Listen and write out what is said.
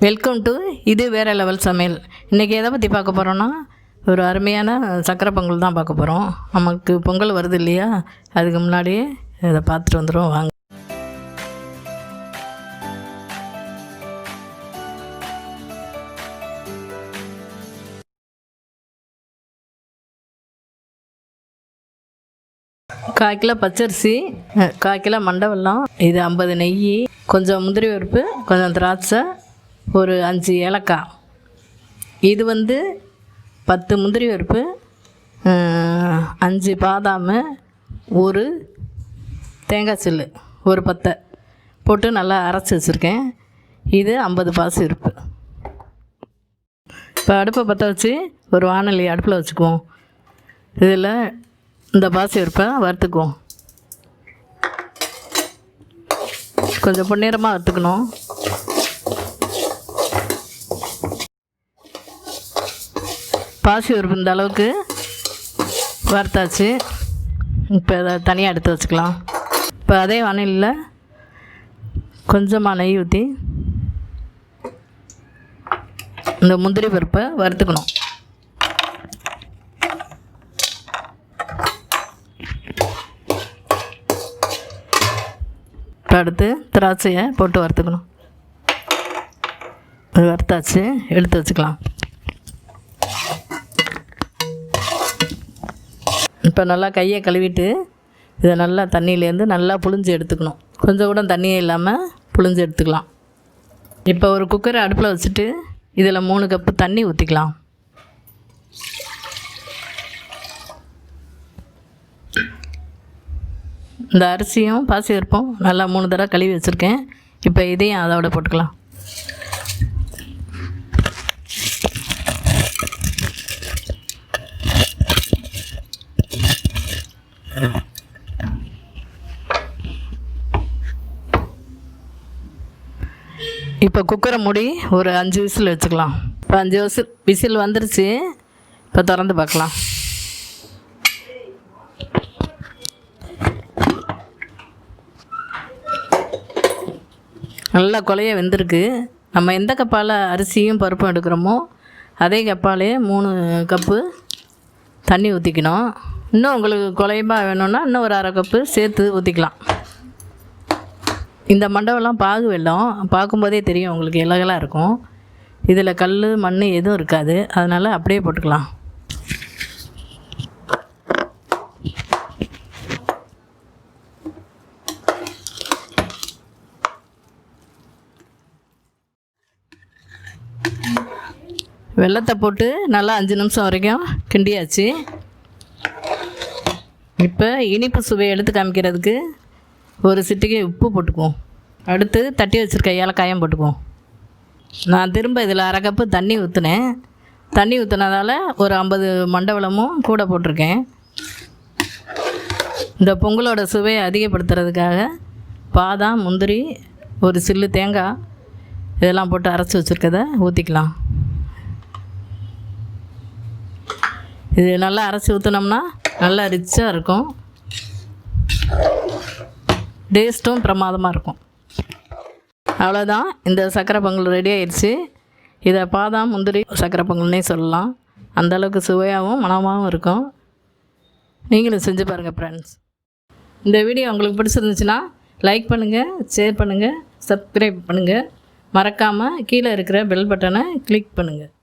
Welcome to இது வேற level சமையல். இன்றைக்கி எதை பற்றி பார்க்க போகிறோன்னா, ஒரு அருமையான சக்கரை பொங்கல் தான் பார்க்க போகிறோம். நமக்கு பொங்கல் வருது இல்லையா, அதுக்கு முன்னாடியே இதை பார்த்துட்டு வந்துடும் வாங்க. கால் கிலோ பச்சரிசி, கால் கிலோ மண்டை வெல்லம், இது 50 நெய், கொஞ்சம் முந்திரி பருப்பு, கொஞ்சம் திராட்சை, ஒரு 5 ஏலக்காய். இது 10 முந்திரி பருப்பு, 5 பாதாம், ஒரு தேங்காய் சில்லு, ஒரு பத்தை போட்டு நல்லா அரைச்சி வச்சுருக்கேன். இது 50 பாசி பருப்பு. இப்போ அடுப்பை பற்ற வச்சு ஒரு வாணலி அடுப்பில் வச்சுக்குவோம். இதில் இந்த பாசி பருப்பை வறுத்துக்குவோம். கொஞ்சம் பொன்னிறமாக வறுத்துக்கணும். பாசி பருப்பு இந்த அளவுக்கு வறுத்தாச்சு. இப்போ அதை தனியாக எடுத்து வச்சுக்கலாம். இப்போ அதே வாணலியில் கொஞ்சமாக நெய் ஊற்றி இந்த முந்திரி பருப்பை வறுத்துக்கணும். இப்போ அடுத்து திராட்சையை போட்டு வறுத்துக்கணும். வறுத்தாச்சு, எடுத்து வச்சுக்கலாம். இப்போ நல்லா கையை கழுவிட்டு இதை நல்லா தண்ணியிலேருந்து நல்லா புழிஞ்சு எடுத்துக்கணும். கொஞ்சம் கூட தண்ணியே இல்லாமல் புழிஞ்சு எடுத்துக்கலாம். இப்போ ஒரு குக்கரை அடுப்பில் வச்சுட்டு இதில் 3 கப்பு தண்ணி ஊற்றிக்கலாம். இந்த அரிசியும் பாசி பருப்பும் நல்லா 3 தடவை கழுவி வச்சுருக்கேன். இப்போ இதையும் அதோட போட்டுக்கலாம். இப்போ குக்கரை மூடி ஒரு 5 விசில் வச்சுக்கலாம். இப்போ 5 விசில் வந்துருச்சு. இப்போ திறந்து பார்க்கலாம். நல்லா குழைய வெந்திருக்கு. நம்ம எந்த கப்பால் அரிசியும் பருப்பும் எடுக்கிறோமோ அதே கப்பாலே 3 கப்பு தண்ணி ஊற்றிக்கணும். இன்னும் உங்களுக்கு குழையமாக வேணும்னா இன்னும் ஒரு 1/2 கப்பு சேர்த்து ஊற்றிக்கலாம். இந்த மண்டபம்லாம் பாகு வெல்லம், பார்க்கும்போதே தெரியும் உங்களுக்கு, இலகலாக இருக்கும். இதில் கல் மண் எதுவும் இருக்காது, அதனால் அப்படியே போட்டுக்கலாம். வெல்லத்தை போட்டு நல்லா 5 நிமிஷம் வரைக்கும் கிண்டியாச்சு. இப்போ இனிப்பு சுவையை எடுத்து காமிக்கிறதுக்கு ஒரு சிட்டிகை உப்பு போட்டுக்குவோம். அடுத்து தட்டி வச்சுருக்க ஏலக்காயும் போட்டுக்குவோம். நான் திரும்ப இதில் 1/2 கப்பு தண்ணி ஊற்றினேன். தண்ணி ஊற்றினதால் ஒரு 50 மண்டை வெல்லமும் கூட போட்டிருக்கேன். இந்த பொங்கலோட சுவையை அதிகப்படுத்துறதுக்காக பாதாம், முந்திரி, ஒரு சில்லு தேங்காய் இதெல்லாம் போட்டு அரைச்சி வச்சுருக்கதை ஊற்றிக்கலாம். இது நல்லா அரைச்சி ஊற்றினோம்னா நல்லா ரிச்சாக இருக்கும், டேஸ்ட்டும் பிரமாதமாக இருக்கும். அவ்வளோதான், இந்த சக்கரை பொங்கல் ரெடி ஆயிடுச்சு. இதை பாதாம் முந்திரி சக்கரை பொங்கல்னே சொல்லலாம். அந்தளவுக்கு சுவையாகவும் மனமாகவும் இருக்கும். நீங்களும் செஞ்சு பாருங்கள் ஃப்ரெண்ட்ஸ். இந்த வீடியோ உங்களுக்கு பிடிச்சிருந்துச்சுன்னா லைக் பண்ணுங்கள், ஷேர் பண்ணுங்கள், சப்ஸ்கிரைப் பண்ணுங்கள். மறக்காமல் கீழே இருக்கிற பெல் பட்டனை கிளிக் பண்ணுங்கள்.